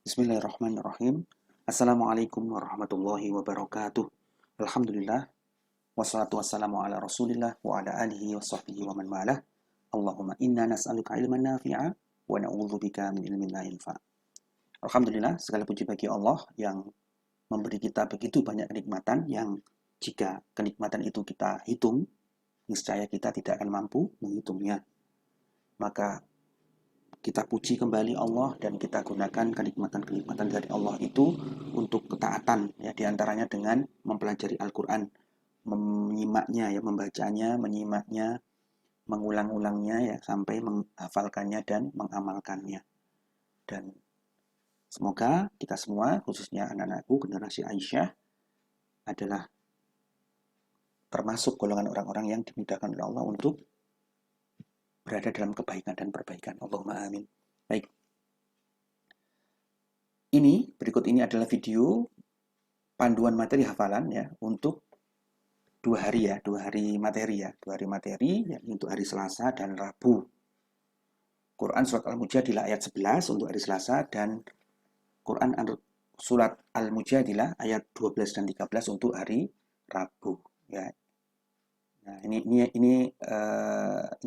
Bismillahirrahmanirrahim. Assalamualaikum warahmatullahi wabarakatuh. Alhamdulillah, wassalatu wassalamu ala rasulillah wa ala alihi wa sahbihi wa man walah. Allahumma inna nas'aluka ilman nafi'a wa na'udzubika min ilmin la yanfa'. Alhamdulillah, segala puji bagi Allah yang memberi kita begitu banyak kenikmatan yang jika kenikmatan itu kita hitung, niscaya kita tidak akan mampu menghitungnya. Maka kita puji kembali Allah dan kita gunakan kenikmatan-kenikmatan dari Allah itu untuk ketaatan, ya, diantaranya dengan mempelajari Al-Quran, menyimaknya, ya, membacanya, menyimaknya, mengulang-ulangnya, ya, sampai menghafalkannya dan mengamalkannya. Dan semoga kita semua, khususnya anak-anakku generasi Aisyah, adalah termasuk golongan orang-orang yang dimudahkan oleh Allah untuk berada dalam kebaikan dan perbaikan. Allahumma amin. Baik. Berikut ini adalah video panduan materi hafalan, ya, untuk 2 hari, ya, 2 hari materi, ya, 2 hari materi, ya, untuk hari Selasa dan Rabu. Quran surat Al-Mujadilah ayat 11 untuk hari Selasa dan Quran surat Al-Mujadilah ayat 12 dan 13 untuk hari Rabu, ya. Nah, ini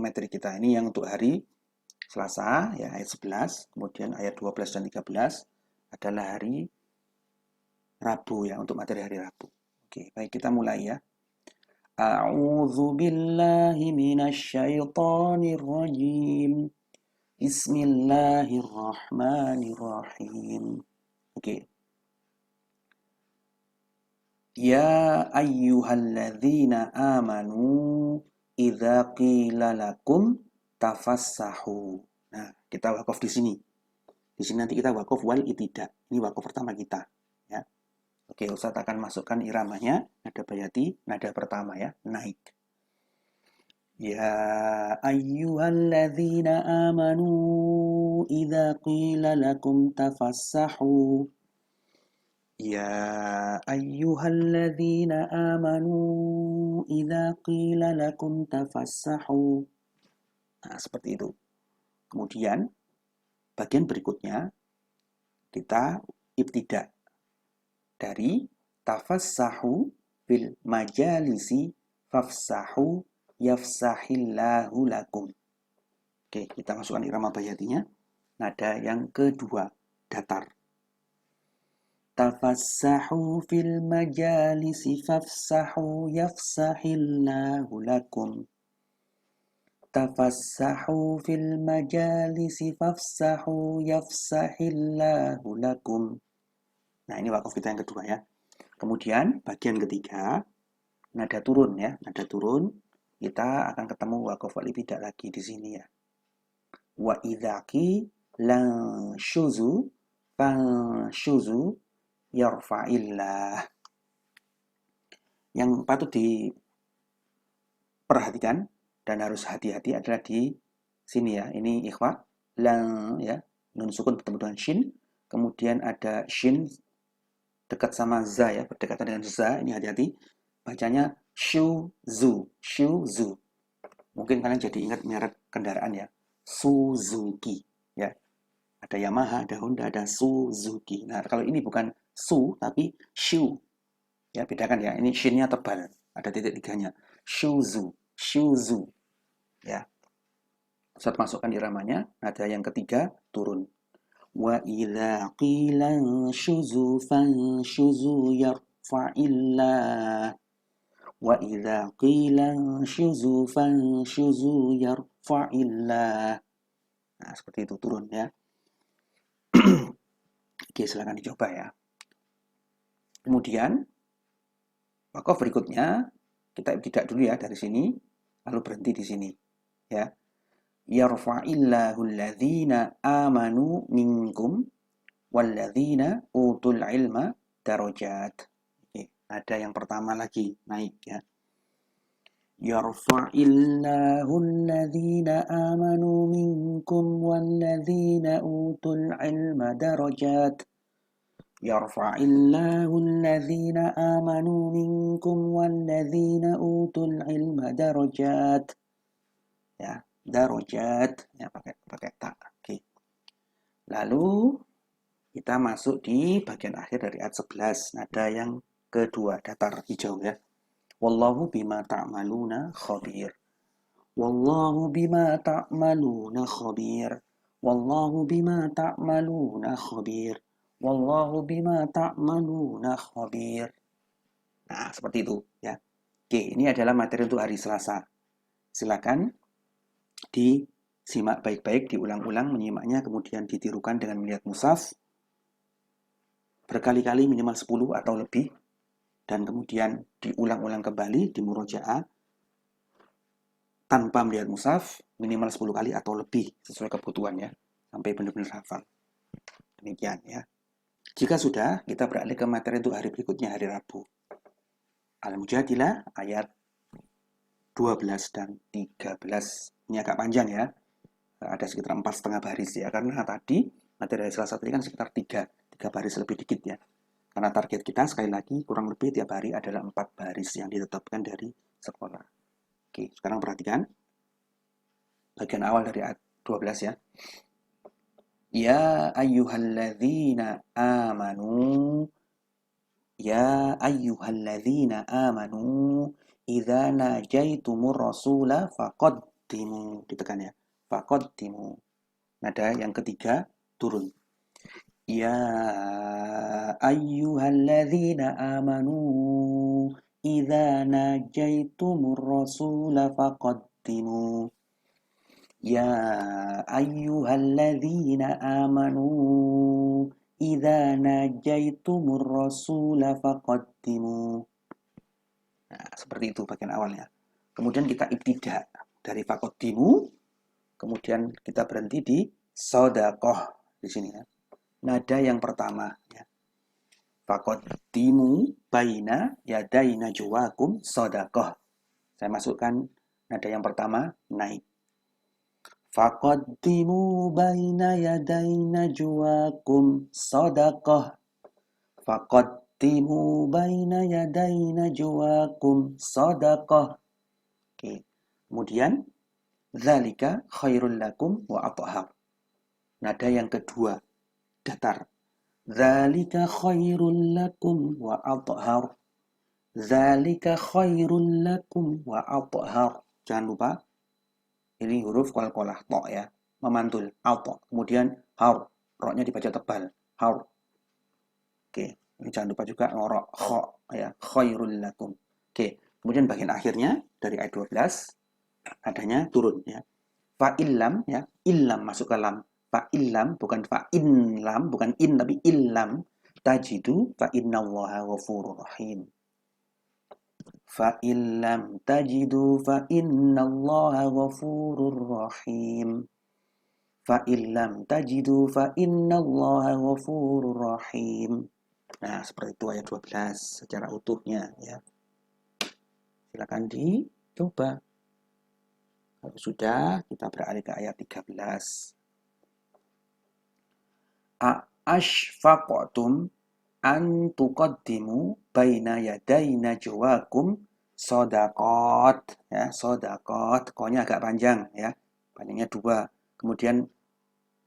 materi kita. Ini yang untuk hari Selasa, ya, ayat 11, kemudian ayat 12 dan 13 adalah hari Rabu, ya, untuk materi hari Rabu. Oke, baik, kita mulai, ya. A'udzu billahi minasyaitonir rajim. Bismillahirrahmanirrahim. Oke. Ya ayyuhalladzina amanu idza qila lakum tafassahu. Nah, kita wakaf di sini. Di sini nanti kita wakaf wal itidak. Ini wakaf pertama kita, ya. Oke, Ustaz akan masukkan iramanya, nada bayati, nada pertama, ya, naik. Ya ayyuhalladzina amanu idza qila lakum tafassahu. Ya ayyuhalladzina amanu idza qila lakum tafassahu. Nah, seperti itu. Kemudian bagian berikutnya kita ibtidak dari tafassahu fil majalisi fafsahu yafsahillahu lakum. Oke, kita masukkan irama bayatinya. Nada yang kedua, datar. Tafassahu fil majalisi fafsahu yafsahillahu lakum. Tafassahu fil majalisi fafsahu yafsahillahu lakum. Nah, ini wakaf kita yang kedua, ya. Kemudian bagian ketiga, nada turun, ya, nada turun. Kita akan ketemu wakaf wal ibtidak lagi di sini, ya. Wa idzaki lan syuzu fan syuzu yarfa'illah. Yang patut diperhatikan dan harus hati-hati adalah di sini, ya. Ini ikhfa, lang, ya, nun sukun bertemu dengan shin, kemudian ada shin dekat sama za, ya, berdekatan dengan za. Ini hati-hati bacanya shuzu, shuzu. Mungkin kalian jadi ingat merek kendaraan, ya, Suzuki, ya. Ada Yamaha, ada Honda, ada Suzuki. Nah, kalau ini bukan su tapi shu, ya, bedakan, ya. Ini shinnya tebal, ada titik tiganya. Shuzu, shuzu, ya. Saat masukkan iramanya, nada yang ketiga turun. Wa idza qila shuzu fan shuzu yarfa'illah. Wa idza qila shuzu fan shuzu yarfa'illah. Nah, seperti itu turun, ya. Oke, silakan dicoba, ya. Kemudian wakaf berikutnya kita tidak dulu, ya, dari sini, lalu berhenti di sini, ya. Yarfa'illahu alladhina amanu minkum walladzina utul ilma darajat. Oke, ada yang pertama lagi naik, ya. Yarfa'illahu alladhina amanu minkum walladzina utul ilma darajat. Yarfa'illahu alladhina amanu minkum walladzina utul ilma darajat. Ya, darajat, ya, pakai tak. Oke. Lalu Kita masuk di bagian akhir dari ayat 11, nada yang kedua, datar hijau ya. Wallahu bima ta'maluna khabir. Wallahu bima ta'maluna khabir. Wallahu bima ta'maluna khabir. Wallahu bima ta'maluna khabir. Nah, seperti itu ya. Oke, ini adalah materi untuk hari Selasa. Silakan disimak baik-baik, diulang-ulang menyimaknya, kemudian ditirukan dengan melihat mushaf berkali-kali minimal 10 atau lebih, dan kemudian diulang-ulang kembali di murojaah tanpa melihat mushaf minimal 10 kali atau lebih sesuai kebutuhannya sampai benar-benar hafal. Demikian ya. Jika sudah, kita beralih ke materi untuk hari berikutnya, hari Rabu. Al-Mujadilah ayat 12 dan 13. Ini agak panjang ya. Ada sekitar 4,5 baris ya, karena tadi materi Selasa tadi kan sekitar 3 baris lebih dikit ya. Karena target kita sekali lagi kurang lebih tiap hari adalah 4 baris yang ditetapkan dari sekolah. Oke, sekarang perhatikan bagian awal dari ayat 12 ya. Ya ayyuhalladzina amanu, ya ayyuhalladzina amanu idza najaitumur rasula faqaddimu, ditekan ya. Faqaddimu. Nada yang ketiga turun. Ya ayyuhalladzina amanu idza najaitumur rasula faqaddimu. Ya ayyuhalladzina amanu idza najaitumur rasula faqaddimu. Nah, seperti itu bagian awalnya. Kemudian kita ibtidah dari faqaddimu, kemudian kita berhenti di shadaqah di sini ya. Nada yang pertama ya. Faqaddimu baina yaday najwakum shadaqah. Saya masukkan nada yang pertama naik. Faqaddimu baina yaday najwakum shadaqah. Faqaddimu baina yaday najwakum shadaqah. Oke. Kemudian dzalika khairul lakum wa athhar. Nada yang kedua datar. Dzalika khairul lakum wa athhar. Dzalika khairul lakum wa athhar. Jangan lupa ini huruf qalqalah to ya, memantul auto. Kemudian har, ro-nya dibaca tebal, har. Oke, ini jangan lupa juga ngorok kho ya, khairul lakum. Oke, kemudian bagian akhirnya dari ayat 12 adanya turun ya. Fa illam ya, illam masuk ke lam. Fa illam bukan fa in lam, bukan in tapi illam tajidu fa innallaha ghafurur rahim. Fa illam tajidu fa innallaha ghafurur rahim. Fa illam tajidu fa innallaha ghafurur rahim. Nah, seperti itu ayat 12 secara utuhnya ya. Silakan dicoba. Kalau sudah, kita beralih ke ayat 13. Ashfaqtum an tuqaddimu baina yaday najwakum shadaqat ya, shadaqat. Ko-nya agak panjang ya. Panjangnya 2. Kemudian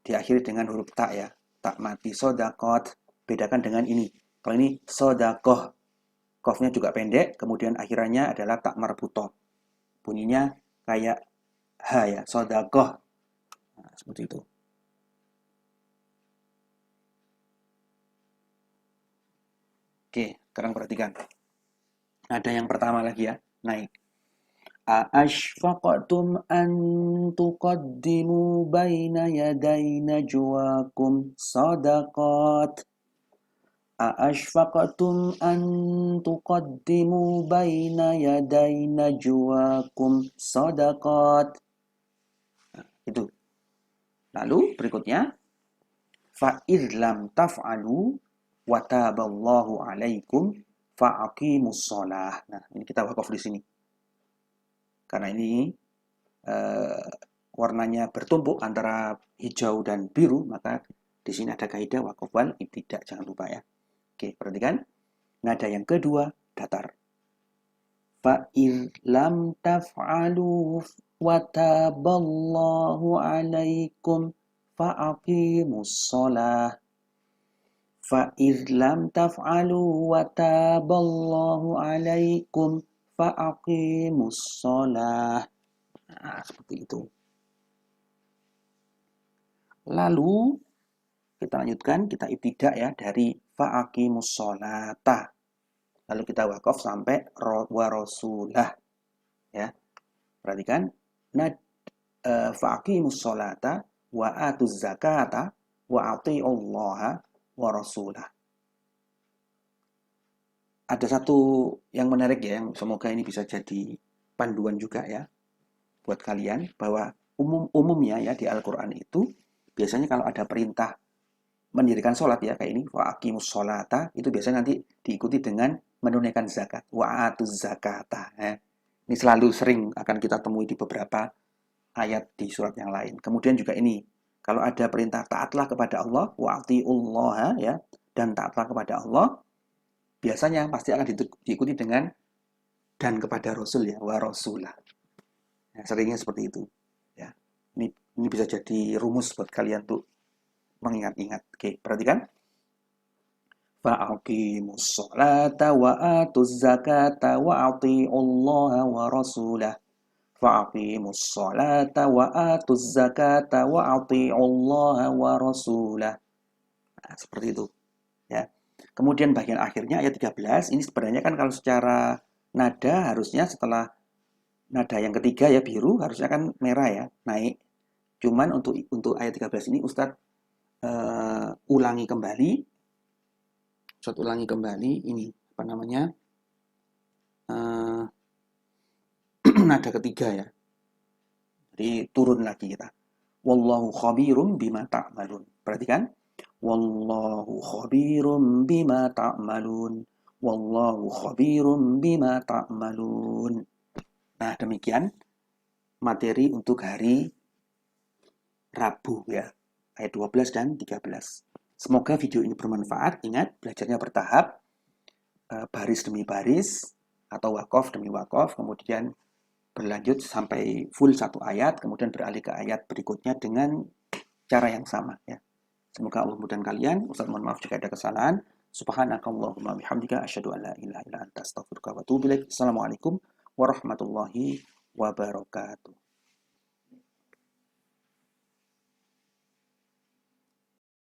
diakhiri dengan huruf ta ya. Tak mati shadaqat. Bedakan dengan ini. Kalau ini shadaqah. Qafnya juga pendek, kemudian akhirannya adalah tak marbutoh. Bunyinya kayak ha ya, shadaqah. Nah, seperti itu. Oke, sekarang perhatikan. Ada yang pertama lagi ya, naik. Ashfaqtum an tuqaddimu baina yaday najwakum shadaqat. Ashfaqtum an tuqaddimu baina yaday najwakum shadaqat. Nah, itu. Lalu berikutnya fa idlam taf'alu wa taballahu alaikum fa'aqimus shalah. Nah, ini kita wakaf di sini. Karena ini warnanya bertumpuk antara hijau dan biru, maka di sini ada kaidah wakaf wal ibtidah, jangan lupa ya. Oke, perhatikan. Nada yang kedua datar. Fa idlam taf'alu wa taballahu alaikum fa'aqimus shalah. fa idlam taf'alu wa taballahu alaikum fa aqimus shalah. Nah, seperti itu. Lalu kita lanjutkan, kita ibtidak ya dari fa aqimus sholata. Lalu kita wakaf sampai wa rasulah ya. Perhatikan fa aqimus sholata wa atuz zakata wa atiullaha wa rasulah. Ada satu yang menarik ya, yang semoga ini bisa jadi panduan juga ya buat kalian, bahwa umumnya ya di Al-Qur'an itu biasanya kalau ada perintah mendirikan sholat ya kayak ini wa aqimus sholata, itu biasanya nanti diikuti dengan menunaikan zakat, wa atuz zakata ya. Ini selalu sering akan kita temui di beberapa ayat di surat yang lain. Kemudian juga ini, kalau ada perintah taatlah kepada Allah, wa atiullaha ya, dan taatlah kepada Allah, biasanya pasti akan diikuti dengan dan kepada Rasul ya, wa rasulah. Ya, seringnya seperti itu. Ya, ini bisa jadi rumus buat kalian tuh mengingat-ingat. Oke, perhatikan. Fa'aqimus sholata wa atuz zakata wa atiullaha wa rasulah. Fa'aqimus sholata wa atuz zakata wa atiullaha wa rasulah. Nah, seperti itu. Ya. Kemudian bagian akhirnya ayat 13, ini sebenarnya kan kalau secara nada harusnya setelah nada yang ketiga ya biru, harusnya kan merah ya, naik. Cuman untuk ayat 13 ini Ustadz ulangi kembali. Ustadz ulangi kembali ini apa namanya? Nada ketiga ya. Jadi turun lagi kita. Wallahu khabirum bima ta'malun. Perhatikan. Wallahu khabirum bima ta'malun. Wallahu khabirum bima ta'malun. Nah, demikian materi untuk hari Rabu ya. Ayat 12 dan 13. Semoga video ini bermanfaat. Ingat, belajarnya bertahap. Baris demi baris atau wakaf demi wakaf. Kemudian berlanjut sampai full satu ayat. Kemudian beralih ke ayat berikutnya dengan cara yang sama ya. Semoga Allah mudahkan kalian. Ustaz mohon maaf jika ada kesalahan. Subhanakallahumma bihamdika asyhadu an la ilaha illa anta astaghfiruka wa atubu ilaik. Assalamualaikum warahmatullahi wabarakatuh.